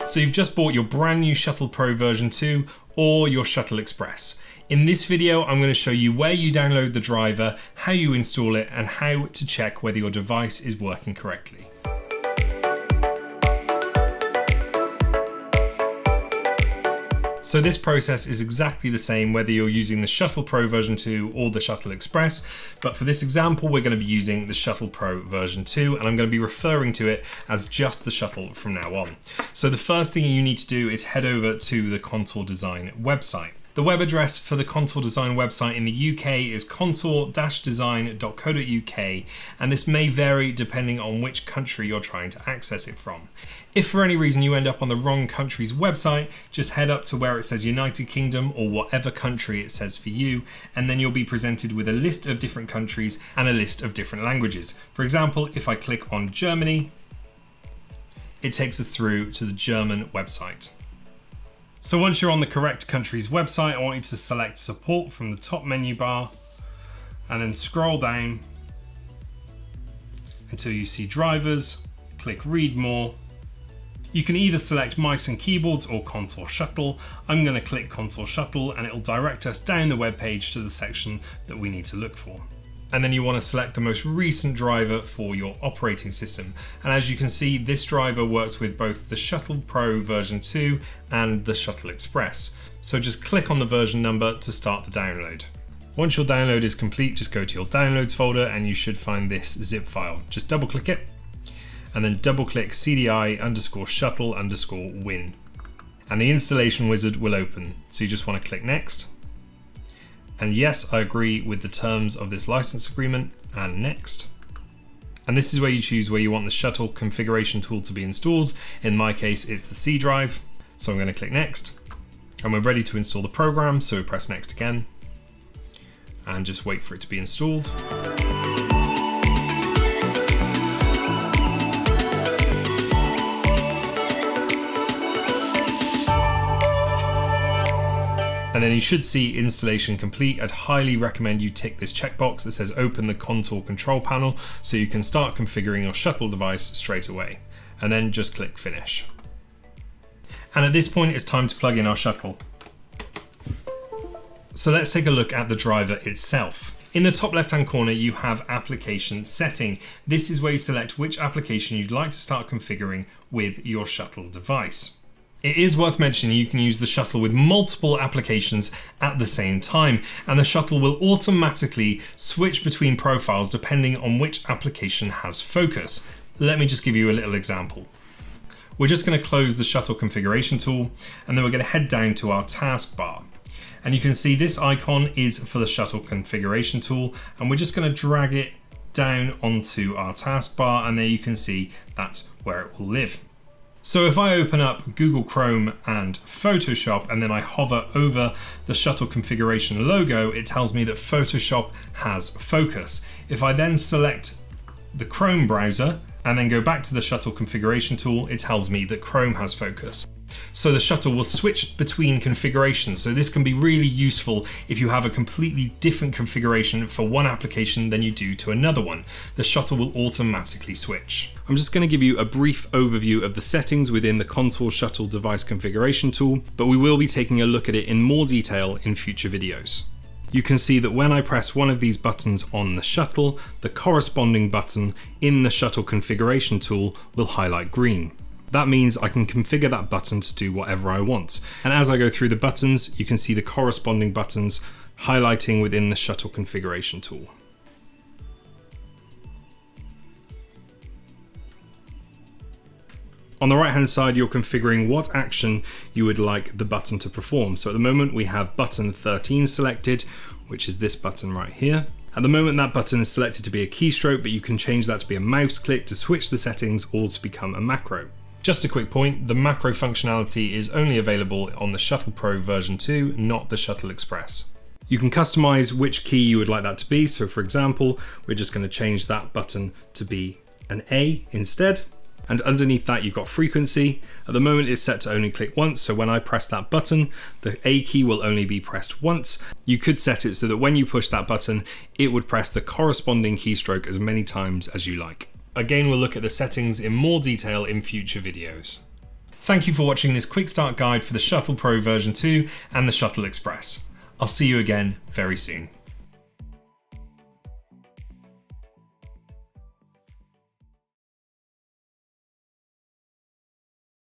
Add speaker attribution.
Speaker 1: So you've just bought your brand new Shuttle Pro version 2 or your Shuttle Express. In this video, I'm going to show you where you download the driver, how you install it, and how to check whether your device is working correctly. So this process is exactly the same whether you're using the Shuttle Pro version 2 or the Shuttle Express, but for this example we're going to be using the Shuttle Pro version 2 and I'm going to be referring to it as just the Shuttle from now on. So the first thing you need to do is head over to the Contour Design website. The web address for the Contour Design website in the UK is contour-design.co.uk, and this may vary depending on which country you're trying to access it from. If for any reason you end up on the wrong country's website, just head up to where it says United Kingdom or whatever country it says for you, and then you'll be presented with a list of different countries and a list of different languages. For example, if I click on Germany, it takes us through to the German website. So once you're on the correct country's website, I want you to select support from the top menu bar and then scroll down until you see drivers, click read more. You can either select mice and keyboards or Contour Shuttle. I'm going to click Contour Shuttle and it'll direct us down the web page to the section that we need to look for. And then you want to select the most recent driver for your operating system. And as you can see, this driver works with both the Shuttle Pro version 2 and the Shuttle Express. So just click on the version number to start the download. Once your download is complete, just go to your downloads folder and you should find this zip file. Just double click it and then double click CDI_shuttle_win. And the installation wizard will open. So you just want to click next. And yes, I agree with the terms of this license agreement, and next. And this is where you choose where you want the Shuttle configuration tool to be installed. In my case, it's the C drive. So I'm going to click next. And we're ready to install the program, so we press next again. And just wait for it to be installed. And then you should see installation complete. I'd highly recommend you tick this checkbox that says open the Contour control panel so you can start configuring your Shuttle device straight away. And then just click finish. And at this point it's time to plug in our Shuttle. So let's take a look at the driver itself. In the top left hand corner you have application setting. This is where you select which application you'd like to start configuring with your Shuttle device. It is worth mentioning you can use the Shuttle with multiple applications at the same time, and the Shuttle will automatically switch between profiles depending on which application has focus. Let me just give you a little example. We're just going to close the Shuttle configuration tool and then we're going to head down to our taskbar. And you can see this icon is for the Shuttle configuration tool, and we're just going to drag it down onto our taskbar, and there you can see that's where it will live. So if I open up Google Chrome and Photoshop and then I hover over the Shuttle configuration logo, it tells me that Photoshop has focus. If I then select the Chrome browser and then go back to the Shuttle configuration tool, it tells me that Chrome has focus. So the Shuttle will switch between configurations. So this can be really useful if you have a completely different configuration for one application than you do to another one. The Shuttle will automatically switch. I'm just going to give you a brief overview of the settings within the Contour Shuttle device configuration tool, but we will be taking a look at it in more detail in future videos. You can see that when I press one of these buttons on the Shuttle, the corresponding button in the Shuttle configuration tool will highlight green. That means I can configure that button to do whatever I want. And as I go through the buttons, you can see the corresponding buttons highlighting within the Shuttle configuration tool. On the right hand side, you're configuring what action you would like the button to perform. So at the moment we have button 13 selected, which is this button right here. At the moment that button is selected to be a keystroke, but you can change that to be a mouse click to switch the settings or to become a macro. Just a quick point, the macro functionality is only available on the Shuttle Pro version 2, not the Shuttle Express. You can customize which key you would like that to be. So for example, we're just going to change that button to be an A instead. And underneath that you've got frequency. At the moment it's set to only click once, so when I press that button, the A key will only be pressed once. You could set it so that when you push that button, it would press the corresponding keystroke as many times as you like. Again, we'll look at the settings in more detail in future videos. Thank you for watching this quick start guide for the Shuttle Pro version 2 and the Shuttle Express. I'll see you again very soon.